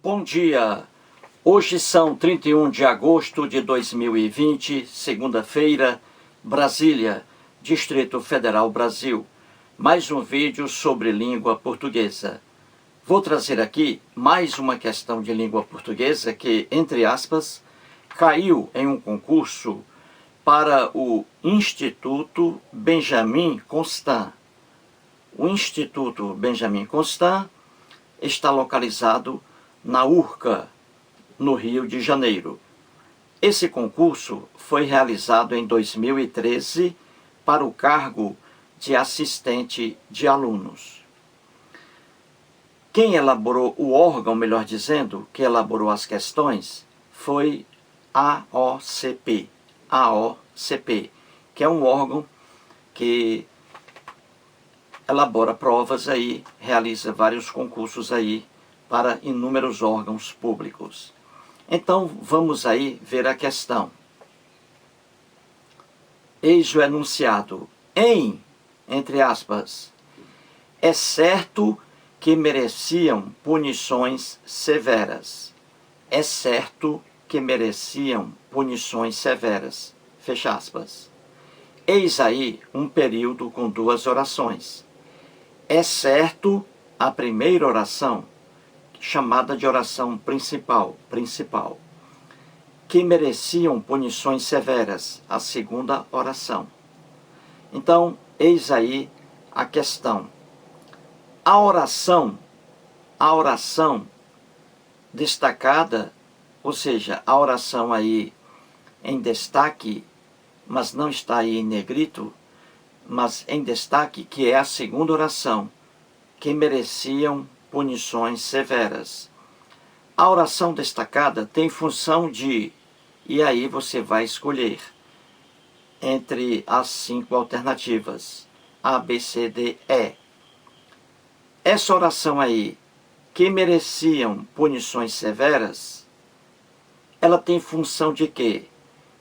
Bom dia! Hoje são 31 de agosto de 2020, segunda-feira, Brasília, Distrito Federal, Brasil. Mais um vídeo sobre língua portuguesa. Vou trazer aqui mais uma questão de língua portuguesa que, entre aspas, caiu em um concurso para o Instituto Benjamin Constant. O Instituto Benjamin Constant está localizado na Urca, no Rio de Janeiro. Esse concurso foi realizado em 2013 para o cargo de assistente de alunos. Quem elaborou o órgão, melhor dizendo, que elaborou as questões, foi a AOCP, que é um órgão que elabora provas aí, realiza vários concursos aí para inúmeros órgãos públicos. Então, vamos aí ver a questão. Eis o enunciado. Entre aspas, é certo que mereciam punições severas. É certo que mereciam punições severas. Fecha aspas. Eis aí um período com duas orações. É certo a primeira oração, chamada de oração principal, que mereciam punições severas, a segunda oração. Então, eis aí a questão. A oração destacada, ou seja, a oração aí em destaque, mas não está aí em negrito, mas em destaque, que é a segunda oração, que mereciam punições severas. A oração destacada tem função de, e aí você vai escolher entre as 5 alternativas, A, B, C, D, E. Essa oração aí, que mereciam punições severas, ela tem função de quê?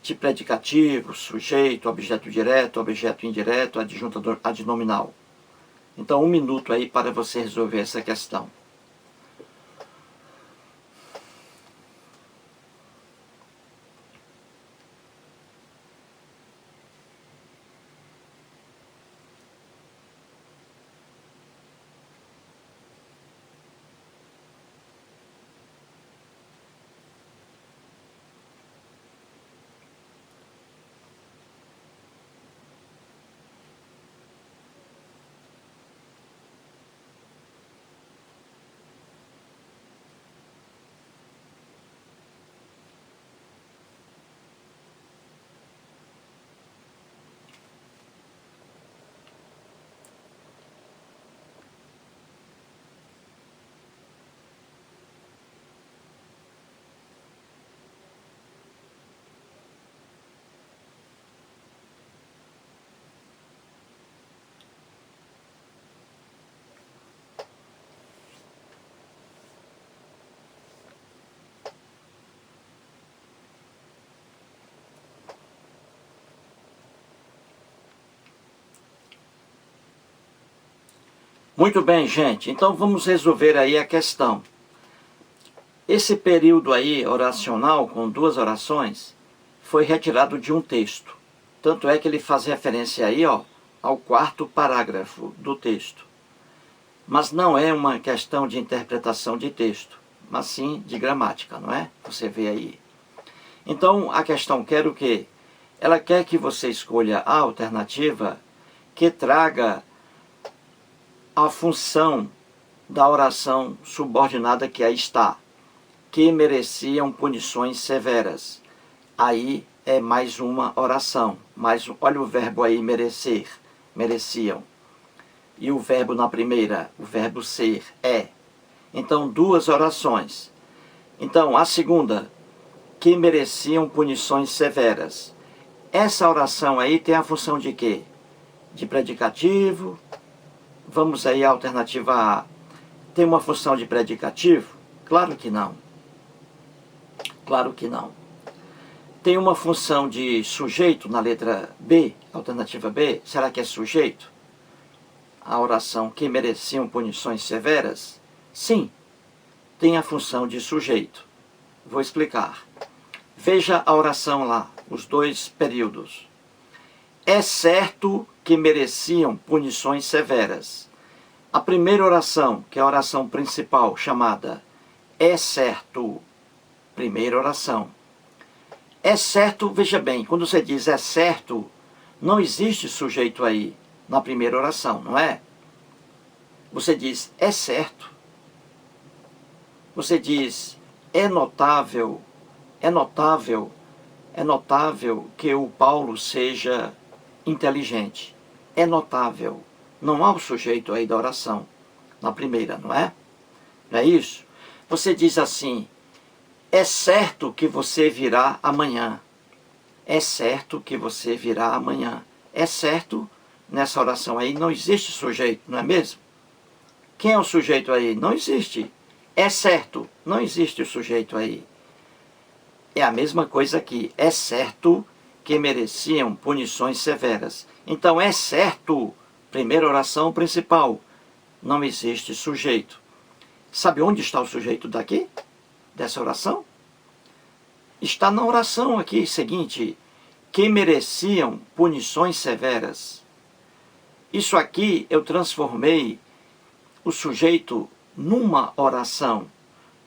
De predicativo, sujeito, objeto direto, objeto indireto, adjunto adnominal. Então, 1 minuto aí para você resolver essa questão. Muito bem, gente. Então vamos resolver aí a questão. Esse período aí oracional, com 2 orações, foi retirado de um texto. Tanto é que ele faz referência aí, ó, ao 4º parágrafo do texto. Mas não é uma questão de interpretação de texto, mas sim de gramática, não é? Você vê aí. Então a questão quer o quê? Ela quer que você escolha a alternativa que traga a função da oração subordinada que aí está, que mereciam punições severas. Aí é mais uma oração, olha o verbo aí, merecer, mereciam. E o verbo na primeira, o verbo ser, é. Então, 2 orações. Então, a segunda, que mereciam punições severas. Essa oração aí tem a função de quê? De predicativo. Vamos aí à alternativa A. Tem uma função de predicativo? Claro que não. Claro que não. Tem uma função de sujeito na letra B, alternativa B? Será que é sujeito? A oração que mereciam punições severas? Sim. tem a função de sujeito. Vou explicar. Veja a oração lá, os dois períodos. É certo que mereciam punições severas. A primeira oração, que é a oração principal, chamada é certo, primeira oração. É certo, veja bem, quando você diz é certo, não existe sujeito aí na primeira oração, não é? Você diz é certo. Você diz é notável que o Paulo seja inteligente. É notável. Não há o sujeito aí da oração, na primeira, não é? Não é isso? Você diz assim, é certo que você virá amanhã. É certo que você virá amanhã. É certo, nessa oração aí não existe sujeito, não é mesmo? Quem é o sujeito aí? Não existe. É certo, não existe o sujeito aí. É a mesma coisa aqui. É certo que mereciam punições severas. Então é certo, primeira oração principal, não existe sujeito. Sabe onde está o sujeito daqui? Dessa oração? Está na oração aqui, seguinte, que mereciam punições severas. Isso aqui eu transformei o sujeito numa oração.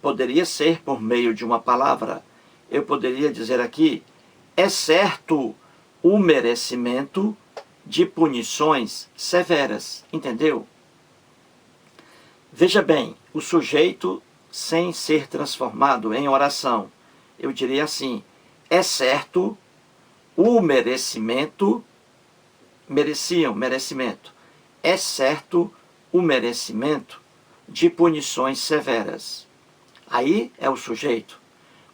Poderia ser por meio de uma palavra. Eu poderia dizer aqui, é certo o merecimento de punições severas. Entendeu? Veja bem, o sujeito sem ser transformado em oração. Eu diria assim, é certo o merecimento, merecimento. É certo o merecimento de punições severas. Aí é o sujeito.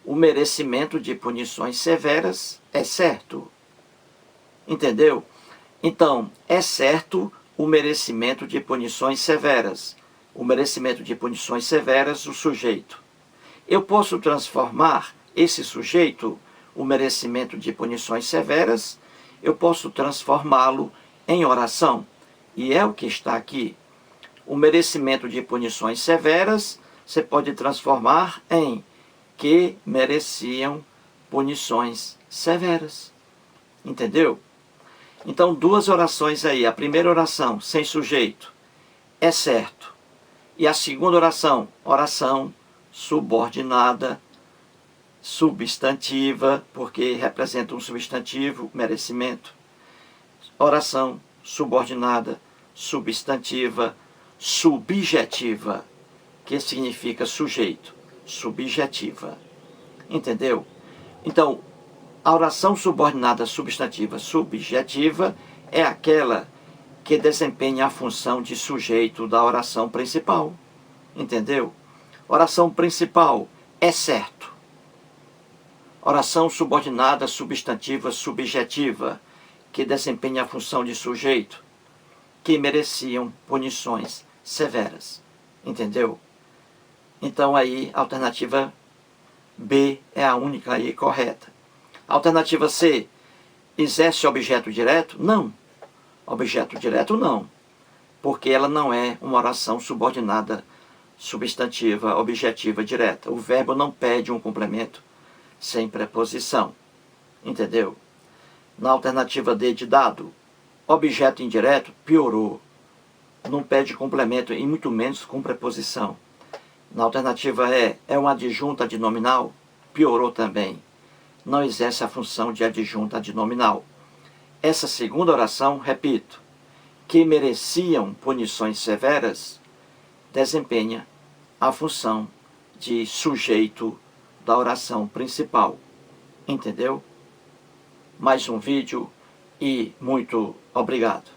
O merecimento de punições severas é certo. Entendeu? Então, é certo o merecimento de punições severas. O merecimento de punições severas, o sujeito. Eu posso transformar esse sujeito, o merecimento de punições severas, eu posso transformá-lo em oração. E é o que está aqui. O merecimento de punições severas, você pode transformar em que mereciam punições severas. Entendeu? Então, duas orações aí. A primeira oração, sem sujeito, é certo. E a segunda oração, oração subordinada, substantiva, porque representa um substantivo, merecimento. Oração subordinada, substantiva, subjetiva, que significa sujeito, subjetiva. Entendeu? Então, a oração subordinada substantiva subjetiva é aquela que desempenha a função de sujeito da oração principal. Entendeu? Oração principal é certo. Oração subordinada substantiva subjetiva, que desempenha a função de sujeito, que mereciam punições severas. Entendeu? Então aí, a alternativa B é a única aí correta. Alternativa C, exerce objeto direto? Não. Objeto direto não, porque ela não é uma oração subordinada substantiva, objetiva, direta. O verbo não pede um complemento sem preposição. Entendeu? Na alternativa D de dado, objeto indireto, piorou. Não pede complemento e muito menos com preposição. Na alternativa E, é uma adjunta adnominal, piorou também. Não exerce a função de adjunta adnominal. Essa segunda oração, repito, que mereciam punições severas, desempenha a função de sujeito da oração principal. Entendeu? Mais um vídeo e muito obrigado.